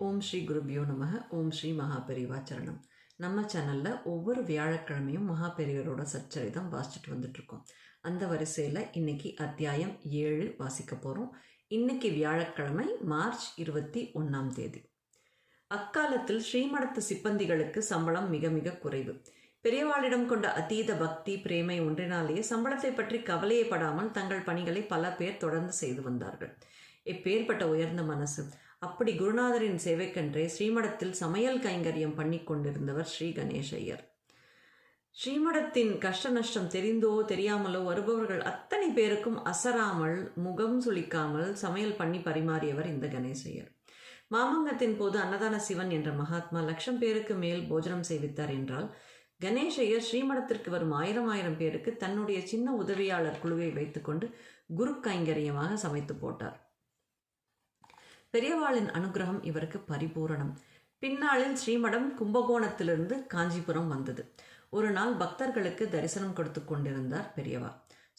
ஓம் ஸ்ரீ குருபியோ நமக. ஓம் ஸ்ரீ மகாபெரிவா சரணம். நம்ம சேனலில் ஒவ்வொரு வியாழக்கிழமையும் மகாபெரியவரோட சச்சரிதம் வாசிச்சுட்டு வந்துட்ருக்கோம். அந்த வரிசையில் இன்னைக்கு அத்தியாயம் 7 வாசிக்க போகிறோம். இன்னைக்கு வியாழக்கிழமை மார்ச் 21. அக்காலத்தில் ஸ்ரீமடத்து சிப்பந்திகளுக்கு சம்பளம் மிக மிக குறைவு. பெரியவாளிடம் கொண்ட அதீத பக்தி பிரேமை ஒன்றினாலேயே சம்பளத்தை பற்றி கவலையப்படாமல் தங்கள் பணிகளை பல பேர் தொடர்ந்து செய்து வந்தார்கள். எப்பேற்பட்ட உயர்ந்த மனசு! அப்படி குருநாதரின் சேவைக்கென்றே ஸ்ரீமடத்தில் சமையல் கைங்கரியம் பண்ணி கொண்டிருந்தவர் ஸ்ரீ கணேசையர். ஸ்ரீமடத்தின் கஷ்ட நஷ்டம் தெரிந்தோ தெரியாமலோ வருபவர்கள் அத்தனை பேருக்கும் அசராமல் முகம் சுளிக்காமல் சமையல் பண்ணி பரிமாறியவர் இந்த கணேசையர். மாமங்கத்தின் போது அன்னதான சிவன் என்ற மகாத்மா 1,00,000 பேருக்கு மேல் போஜனம் செய்வித்தார் என்றால், கணேசையர் ஸ்ரீமடத்திற்கு வரும் 1000 பேருக்கு தன்னுடைய சின்ன உதவியாளர் குழுவை வைத்துக்கொண்டு குரு கைங்கரியமாக சமைத்து போட்டார். பெரியவாளின் அனுகிரகம் இவருக்கு பரிபூரணம். பின்னாளில் ஸ்ரீமடம் கும்பகோணத்திலிருந்து காஞ்சிபுரம் வந்தது. ஒரு நாள் பக்தர்களுக்கு தரிசனம் கொடுத்து கொண்டிருந்தார் பெரியவா.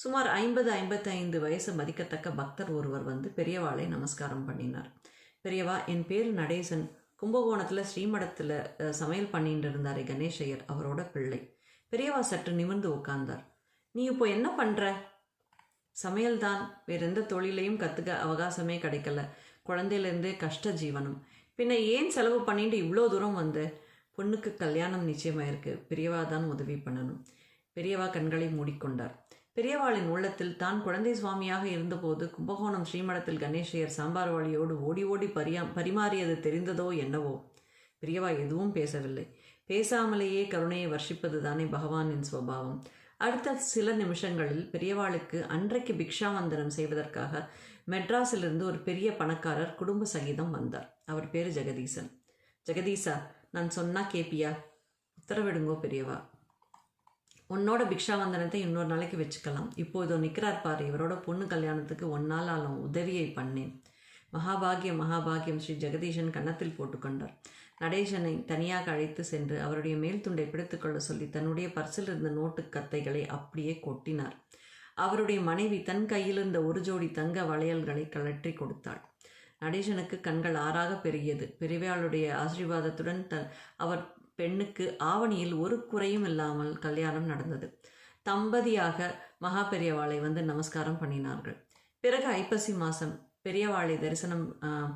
சுமார் 50-55 வயசு மதிக்கத்தக்க பக்தர் ஒருவர் வந்து பெரியவாளை நமஸ்காரம் பண்ணினார். பெரியவா, என் பேர் நடேசன். கும்பகோணத்தில் ஸ்ரீமடத்தில் சமையல் பண்ணிட்டு இருந்தாரே கணேசையர், அவரோட பிள்ளை. பெரியவா சற்று நிமிர்ந்து உட்கார்ந்தார். நீ இப்போ என்ன பண்ற? சமையல்தான், வேற எந்த தொழிலையும் கற்றுக்க அவகாசமே கிடைக்கல. குழந்தையிலேருந்தே கஷ்ட ஜீவனம். பின்ன ஏன் செலவு பண்ணிட்டு இவ்வளோ தூரம் வந்து? பொண்ணுக்கு கல்யாணம் நிச்சயமாயிருக்கு, பெரியவா தான் உதவி பண்ணணும். பெரியவா கண்களை மூடிக்கொண்டார். பெரியவாளின் உள்ளத்தில் தான் குழந்தை சுவாமியாக இருந்தபோது கும்பகோணம் ஸ்ரீமடத்தில் கணேசையர் சாம்பார் வாளியோடு ஓடி ஓடி பரிமாறியது தெரிந்ததோ என்னவோ. பெரியவா எதுவும் பேசவில்லை. பேசாமலேயே கருணையை வர்ஷிப்பது தானே பகவானின் சுவாவம். அடுத்த சில நிமிஷங்களில் பெரியவாளுக்கு அன்றைக்கு பிக்ஷாவந்தனம் செய்வதற்காக மெட்ராஸிலிருந்து ஒரு பெரிய பணக்காரர் குடும்ப சகிதம் வந்தார். அவர் பேரு ஜெகதீசன். ஜெகதீசா, நான் சொன்னா கேப்பியா? உத்தரவிடுங்கோ பெரியவா. உன்னோட பிக்ஷாவந்தனத்தை இன்னொரு நாளைக்கு வச்சுக்கலாம். இப்போது நிற்கிறார் பாரு, இவரோட பொண்ணு கல்யாணத்துக்கு ஒன்னால் ஆளும் உதவியை பண்ணேன். மகாபாகியம் மகாபாகியம். ஸ்ரீ ஜெகதீஷன் கன்னத்தில் போட்டுக்கொண்டார். நடேசனை தனியாக அழைத்து சென்று அவருடைய மேல் துண்டை பிடித்துக்கொள்ள சொல்லி தன்னுடைய பர்சில் இருந்த நோட்டு கத்தைகளை அப்படியே கொட்டினார். அவருடைய மனைவி தன் கையில் இருந்த ஒரு ஜோடி தங்க வளையல்களை கழற்றி கொடுத்தாள். நடேசனுக்கு கண்கள் ஆறாக பெருகியது. பெரியவாளுடைய ஆசீர்வாதத்துடன் அவர் பெண்ணுக்கு ஆவணியில் ஒரு குறையும் இல்லாமல் கல்யாணம் நடந்தது. தம்பதியாக மகா பெரியவாளை வந்து நமஸ்காரம் பண்ணினார்கள். பிறகு ஐப்பசி மாதம் பெரியவாளை தரிசனம்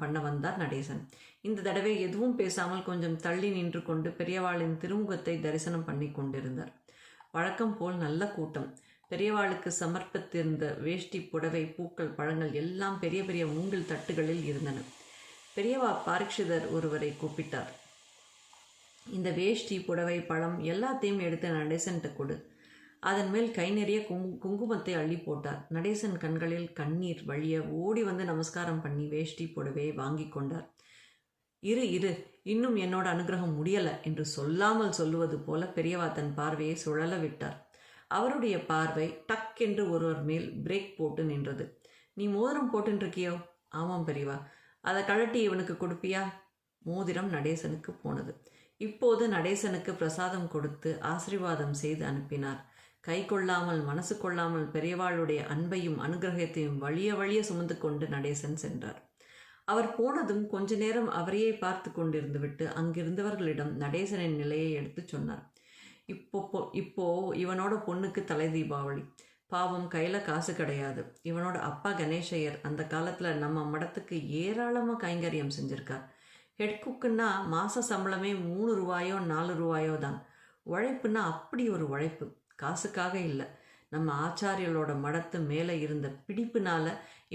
பண்ண வந்தார் நடேசன். இந்த தடவை எதுவும் பேசாமல் கொஞ்சம் தள்ளி நின்று கொண்டு பெரியவாளின் திருமுகத்தை தரிசனம் பண்ணி கொண்டிருந்தார். வழக்கம் போல் நல்ல கூட்டம். பெரியவாளுக்கு சமர்ப்பித்திருந்த வேஷ்டி, புடவை, பூக்கள், பழங்கள் எல்லாம் பெரிய பெரிய மூங்கில் தட்டுகளில் இருந்தன. பெரியவா பாரிக்ஷிதர் ஒருவரை கூப்பிட்டார். இந்த வேஷ்டி, புடவை, பழம் எல்லாத்தையும் எடுத்து நடேசன்கிட்ட கொடு. அதன் மேல் கை நிறைய குங்குமத்தை அள்ளி போட்டார். நடேசன் கண்களில் கண்ணீர் வழிய ஓடி வந்து நமஸ்காரம் பண்ணி வேஷ்டி புடவையை வாங்கி கொண்டார். இரு இன்னும் என்னோட அனுகிரகம் முடியலை என்று சொல்லாமல் சொல்லுவது போல பெரியவா தன் பார்வையை சுழல விட்டார். அவருடைய பார்வை டக் என்று ஒருவர் மேல் பிரேக் போட்டு நின்றது. நீ மோதிரம் போட்டுருக்கியோ? ஆமாம் பெரியவா. அதை கழட்டி இவனுக்கு கொடுப்பியா? மோதிரம் நடேசனுக்கு போனது. இப்போது நடேசனுக்கு பிரசாதம் கொடுத்து ஆசீர்வாதம் செய்து அனுப்பினார். கை கொள்ளாமல் மனசு கொள்ளாமல் பெரியவாளுடைய அன்பையும் அனுகிரகத்தையும் வழிய வழிய சுமந்து கொண்டு நடேசன் சென்றார். அவர் போனதும் கொஞ்ச நேரம் அவரையே பார்த்து கொண்டிருந்து விட்டு அங்கிருந்தவர்களிடம் நடேசனின் நிலையை எடுத்து சொன்னார். இப்போ இவனோட பொண்ணுக்கு தலை தீபாவளி. பாவம், கையில காசு கிடையாது. இவனோட அப்பா கணேசையர் அந்த காலத்துல நம்ம மடத்துக்கு ஏராளமா கைங்கரியம் செஞ்சிருக்கார். ஹெட் குக்குன்னா மாச சம்பளமே 3 ரூபாயோ 4 ரூபாயோ தான். உழைப்புன்னா அப்படி ஒரு உழைப்பு, காசுக்காக இல்லை. நம்ம ஆச்சாரியர்களோட மடத்து மேலே இருந்த பிடிப்புனால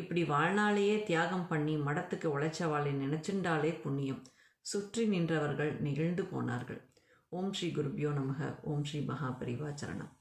இப்படி வாழ்நாளையே தியாகம் பண்ணி மடத்துக்கு உழைச்சவாளை நினைச்சுண்டாலே புண்ணியம். சுற்றி நின்றவர்கள் நெகிழ்ந்து போனார்கள். ஓம் ஸ்ரீ குருபியோ நமக. ஓம் ஸ்ரீ மகாபெரிவா சரணம்.